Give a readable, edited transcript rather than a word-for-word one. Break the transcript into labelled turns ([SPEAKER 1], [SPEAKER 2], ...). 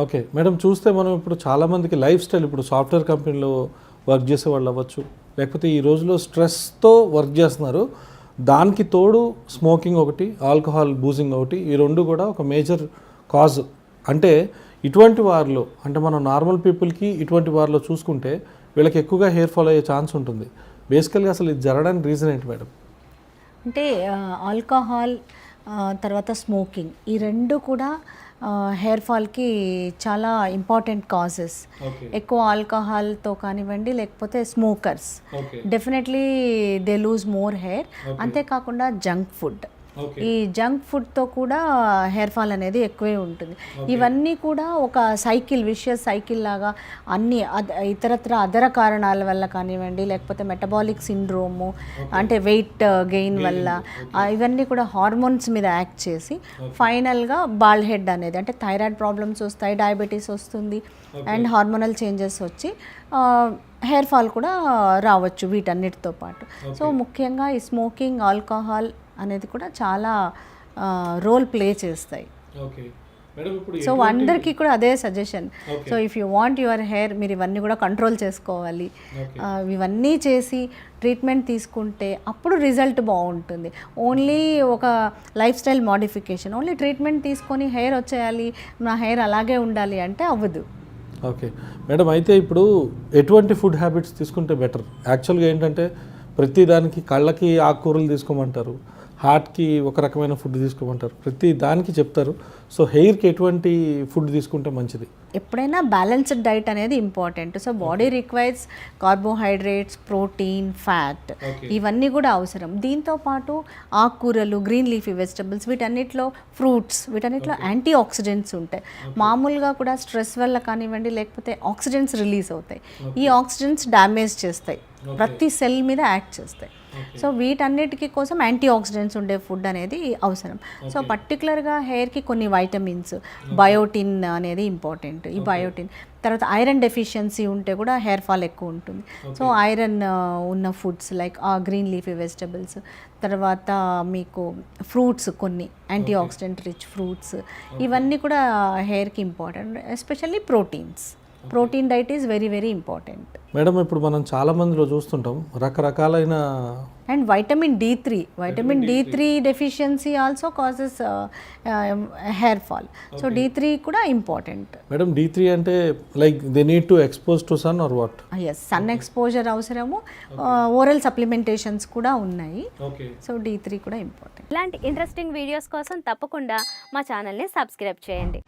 [SPEAKER 1] Okay madam, చూస్తే మనం ఇప్పుడు చాలామందికి లైఫ్ స్టైల్, ఇప్పుడు సాఫ్ట్వేర్ కంపెనీలో వర్క్ చేసే వాళ్ళు అవ్వచ్చు, లేకపోతే ఈ రోజులో స్ట్రెస్తో వర్క్ చేస్తున్నారు. దానికి తోడు స్మోకింగ్ ఒకటి, ఆల్కహాల్ బూజింగ్ ఒకటి, ఈ రెండు కూడా ఒక మేజర్ కాజ్. అంటే ఇటువంటి వారిలో, అంటే మనం నార్మల్ పీపుల్కి ఇటువంటి వారిలో చూసుకుంటే వీళ్ళకి ఎక్కువగా హెయిర్ ఫాల్ అయ్యే ఛాన్స్ ఉంటుంది. బేసికల్గా అసలు ఇది జరగడానికి రీజన్ ఏంటి మేడం?
[SPEAKER 2] అంటే ఆల్కహాల్ తర్వాత స్మోకింగ్, ఈ రెండు కూడా హెయిర్ ఫాల్కి చాలా ఇంపార్టెంట్ కాజెస్. ఎక్కువ ఆల్కహాల్తో కానివ్వండి, లేకపోతే smokers definitely they lose more hair. అంతేకాకుండా జంక్ ఫుడ్, ఈ జంక్ ఫుడ్తో కూడా హెయిర్ ఫాల్ అనేది ఎక్కువే ఉంటుంది. ఇవన్నీ కూడా ఒక సైకిల్, విషియస్ సైకిల్ లాగా అన్ని ఇతరత్ర అదర కారణాల వల్ల కానివ్వండి, లేకపోతే మెటబాలిక్ సిండ్రోము అంటే వెయిట్ గెయిన్ వల్ల, ఇవన్నీ కూడా హార్మోన్స్ మీద యాక్ట్ చేసి ఫైనల్గా బాల్డ్ హెడ్ అనేది, అంటే థైరాయిడ్ ప్రాబ్లమ్స్ వస్తాయి, డయాబెటీస్ వస్తుంది, అండ్ హార్మోనల్ చేంజెస్ వచ్చి హెయిర్ ఫాల్ కూడా రావచ్చు వీటన్నిటితో పాటు. సో ముఖ్యంగా ఈ స్మోకింగ్, ఆల్కహాల్ అనేది కూడా చాలా రోల్ ప్లే చేస్తాయి. సో అందరికీ కూడా అదే suggestion. So if you want your hair, మీరు ఇవన్నీ కూడా కంట్రోల్ చేసుకోవాలి. ఇవన్నీ చేసి ట్రీట్మెంట్ తీసుకుంటే అప్పుడు రిజల్ట్ బాగుంటుంది. ఓన్లీ ఒక life style modification, only treatment తీసుకొని హెయిర్ వచ్చేయాలి, నా హెయిర్ అలాగే ఉండాలి అంటే అవ్వదు.
[SPEAKER 1] ఓకే మేడం, అయితే ఇప్పుడు ఎటువంటి ఫుడ్ హ్యాబిట్స్ తీసుకుంటే బెటర్? యాక్చువల్గా ఏంటంటే ప్రతి దానికి కళ్ళకి ఆకుకూరలు తీసుకోమంటారు, హార్ట్కి ఒక రకమైన ఫుడ్ తీసుకోమంటారు, ప్రతి దానికి చెప్తారు. సో హెయిర్కి ఎటువంటి ఫుడ్ తీసుకుంటే మంచిది?
[SPEAKER 2] ఎప్పుడైనా బ్యాలెన్స్డ్ డైట్ అనేది important. So body requires carbohydrates, protein, fat, ఇవన్నీ కూడా అవసరం. దీంతో పాటు ఆకుకూరలు, గ్రీన్ లీఫీ వెజిటబుల్స్, వీటన్నిటిలో ఫ్రూట్స్, వీటన్నిటిలో యాంటీ ఆక్సిడెంట్స్ ఉంటాయి. మామూలుగా కూడా స్ట్రెస్ వల్ల కానివ్వండి, లేకపోతే ఆక్సిడెంట్స్ రిలీజ్ అవుతాయి. ఈ ఆక్సిడెంట్స్ డ్యామేజ్ చేస్తాయి, ప్రతి సెల్ మీద యాక్ట్ చేస్తాయి. సో వీటన్నిటికీ కోసం యాంటీ ఆక్సిడెంట్స్ ఉండే ఫుడ్ అనేది అవసరం. సో పర్టికులర్గా హెయిర్కి కొన్ని వైటమిన్స్, బయోటిన్ అనేది ఇంపార్టెంట్. ఈ బయోటిన్ తర్వాత ఐరన్ డెఫిషియన్సీ ఉంటే కూడా హెయిర్ ఫాల్ ఎక్కువ ఉంటుంది. సో ఐరన్ ఉన్న foods like green leafy vegetables, తర్వాత మీకు ఫ్రూట్స్, కొన్ని యాంటీ ఆక్సిడెంట్ రిచ్ ఫ్రూట్స్, ఇవన్నీ కూడా హెయిర్కి important. Especially protein diet is very very important.
[SPEAKER 1] Madam, ఇప్పుడు మనం చాలా మందిలో చూస్తుంటాం రకరకాలైన,
[SPEAKER 2] and vitamin D3 deficiency also causes hair fall. So D3 కూడా ఇంపార్టెంట్.
[SPEAKER 1] మేడం, D3 అంటే like they need to expose to sun or what?
[SPEAKER 2] Yes, sun exposure అవసరము. Oral supplementations కూడా ఉన్నాయి. సో D3 కూడా ఇంపార్టెంట్.
[SPEAKER 3] ఇలాంటి ఇంట్రెస్టింగ్ వీడియోస్ కోసం తప్పకుండా మా ఛానల్ని సబ్స్క్రైబ్ చేయండి.